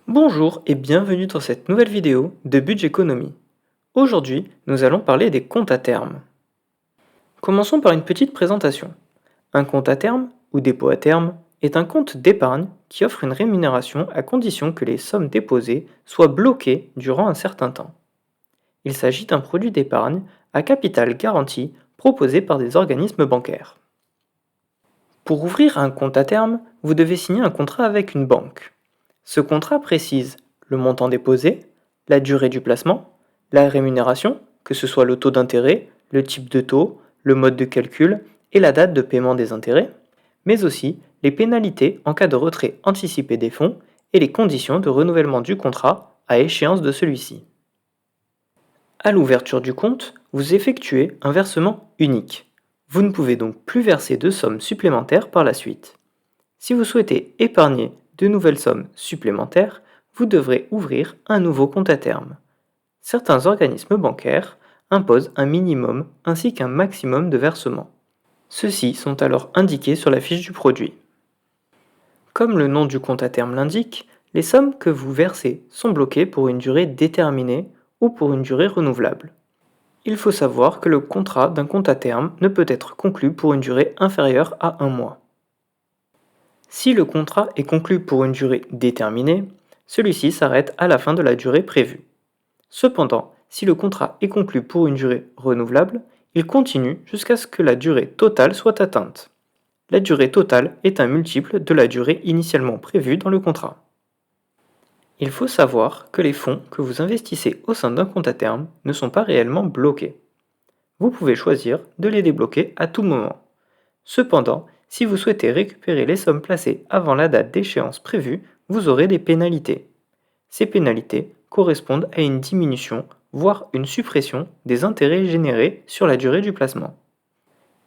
Bonjour et bienvenue dans cette nouvelle vidéo de Budget Économie. Aujourd'hui, nous allons parler des comptes à terme. Commençons par une petite présentation. Un compte à terme, ou dépôt à terme, est un compte d'épargne qui offre une rémunération à condition que les sommes déposées soient bloquées durant un certain temps. Il s'agit d'un produit d'épargne à capital garanti proposé par des organismes bancaires. Pour ouvrir un compte à terme, vous devez signer un contrat avec une banque. Ce contrat précise le montant déposé, la durée du placement, la rémunération, que ce soit le taux d'intérêt, le type de taux, le mode de calcul et la date de paiement des intérêts, mais aussi les pénalités en cas de retrait anticipé des fonds et les conditions de renouvellement du contrat à échéance de celui-ci. À l'ouverture du compte, vous effectuez un versement unique. Vous ne pouvez donc plus verser de sommes supplémentaires par la suite. Si vous souhaitez épargner de nouvelles sommes supplémentaires, vous devrez ouvrir un nouveau compte à terme. Certains organismes bancaires imposent un minimum ainsi qu'un maximum de versements. Ceux-ci sont alors indiqués sur la fiche du produit. Comme le nom du compte à terme l'indique, les sommes que vous versez sont bloquées pour une durée déterminée ou pour une durée renouvelable. Il faut savoir que le contrat d'un compte à terme ne peut être conclu pour une durée inférieure à un mois. Si le contrat est conclu pour une durée déterminée, celui-ci s'arrête à la fin de la durée prévue. Cependant, si le contrat est conclu pour une durée renouvelable, il continue jusqu'à ce que la durée totale soit atteinte. La durée totale est un multiple de la durée initialement prévue dans le contrat. Il faut savoir que les fonds que vous investissez au sein d'un compte à terme ne sont pas réellement bloqués. Vous pouvez choisir de les débloquer à tout moment. Cependant, si vous souhaitez récupérer les sommes placées avant la date d'échéance prévue, vous aurez des pénalités. Ces pénalités correspondent à une diminution, voire une suppression des intérêts générés sur la durée du placement.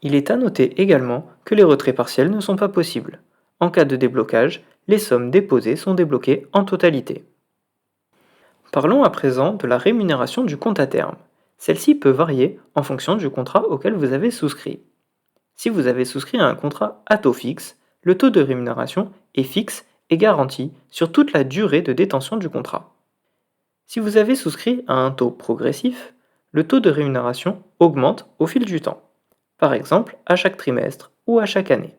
Il est à noter également que les retraits partiels ne sont pas possibles. En cas de déblocage, les sommes déposées sont débloquées en totalité. Parlons à présent de la rémunération du compte à terme. Celle-ci peut varier en fonction du contrat auquel vous avez souscrit. Si vous avez souscrit à un contrat à taux fixe, le taux de rémunération est fixe et garanti sur toute la durée de détention du contrat. Si vous avez souscrit à un taux progressif, le taux de rémunération augmente au fil du temps, par exemple à chaque trimestre ou à chaque année.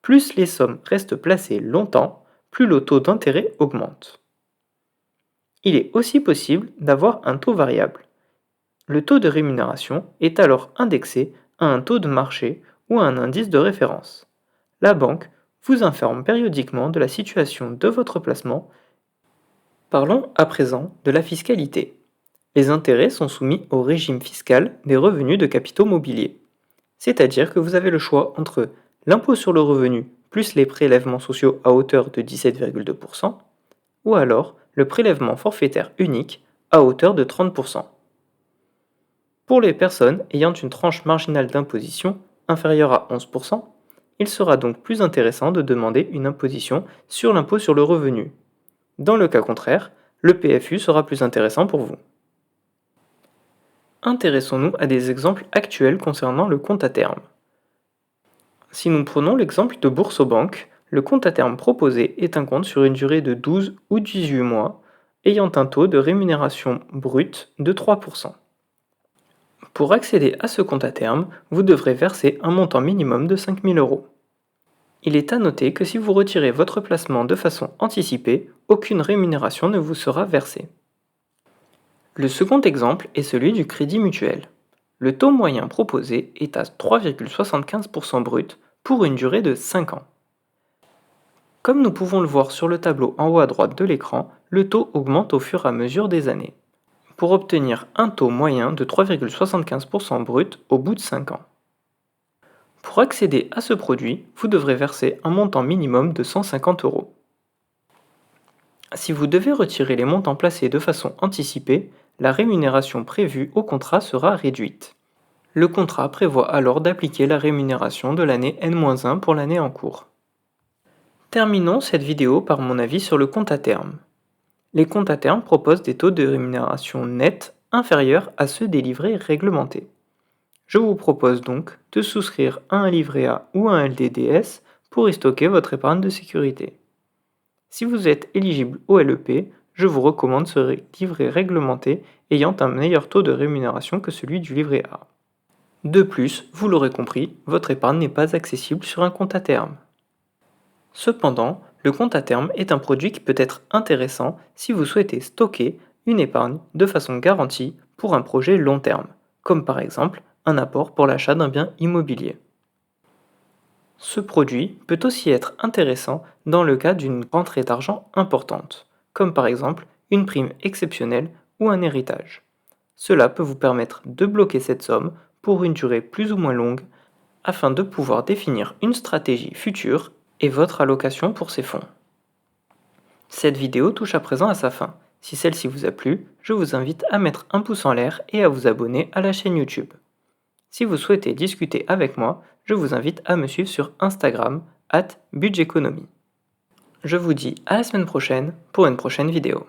Plus les sommes restent placées longtemps, plus le taux d'intérêt augmente. Il est aussi possible d'avoir un taux variable. Le taux de rémunération est alors indexé à un taux de marché ou à un indice de référence. La banque vous informe périodiquement de la situation de votre placement. Parlons à présent de la fiscalité. Les intérêts sont soumis au régime fiscal des revenus de capitaux mobiliers. C'est-à-dire que vous avez le choix entre l'impôt sur le revenu plus les prélèvements sociaux à hauteur de 17,2% ou alors le prélèvement forfaitaire unique à hauteur de 30%. Pour les personnes ayant une tranche marginale d'imposition inférieure à 11%, il sera donc plus intéressant de demander une imposition sur l'impôt sur le revenu. Dans le cas contraire, le PFU sera plus intéressant pour vous. Intéressons-nous à des exemples actuels concernant le compte à terme. Si nous prenons l'exemple de Boursorama, le compte à terme proposé est un compte sur une durée de 12 ou 18 mois, ayant un taux de rémunération brute de 3%. Pour accéder à ce compte à terme, vous devrez verser un montant minimum de 5 000 euros. Il est à noter que si vous retirez votre placement de façon anticipée, aucune rémunération ne vous sera versée. Le second exemple est celui du crédit mutuel. Le taux moyen proposé est à 3,75% brut pour une durée de 5 ans. Comme nous pouvons le voir sur le tableau en haut à droite de l'écran, le taux augmente au fur et à mesure des années, pour obtenir un taux moyen de 3,75% brut au bout de 5 ans. Pour accéder à ce produit, vous devrez verser un montant minimum de 150 euros. Si vous devez retirer les montants placés de façon anticipée, la rémunération prévue au contrat sera réduite. Le contrat prévoit alors d'appliquer la rémunération de l'année N-1 pour l'année en cours. Terminons cette vidéo par mon avis sur le compte à terme. Les comptes à terme proposent des taux de rémunération nets inférieurs à ceux des livrets réglementés. Je vous propose donc de souscrire à un livret A ou à un LDDS pour y stocker votre épargne de sécurité. Si vous êtes éligible au LEP, je vous recommande ce livret réglementé ayant un meilleur taux de rémunération que celui du livret A. De plus, vous l'aurez compris, votre épargne n'est pas accessible sur un compte à terme. Cependant, le compte à terme est un produit qui peut être intéressant si vous souhaitez stocker une épargne de façon garantie pour un projet long terme, comme par exemple un apport pour l'achat d'un bien immobilier. Ce produit peut aussi être intéressant dans le cas d'une rentrée d'argent importante, comme par exemple une prime exceptionnelle ou un héritage. Cela peut vous permettre de bloquer cette somme pour une durée plus ou moins longue afin de pouvoir définir une stratégie future et votre allocation pour ces fonds. Cette vidéo touche à présent à sa fin. Si celle-ci vous a plu, je vous invite à mettre un pouce en l'air et à vous abonner à la chaîne YouTube. Si vous souhaitez discuter avec moi, je vous invite à me suivre sur Instagram @budgeteconomie. Je vous dis à la semaine prochaine pour une prochaine vidéo.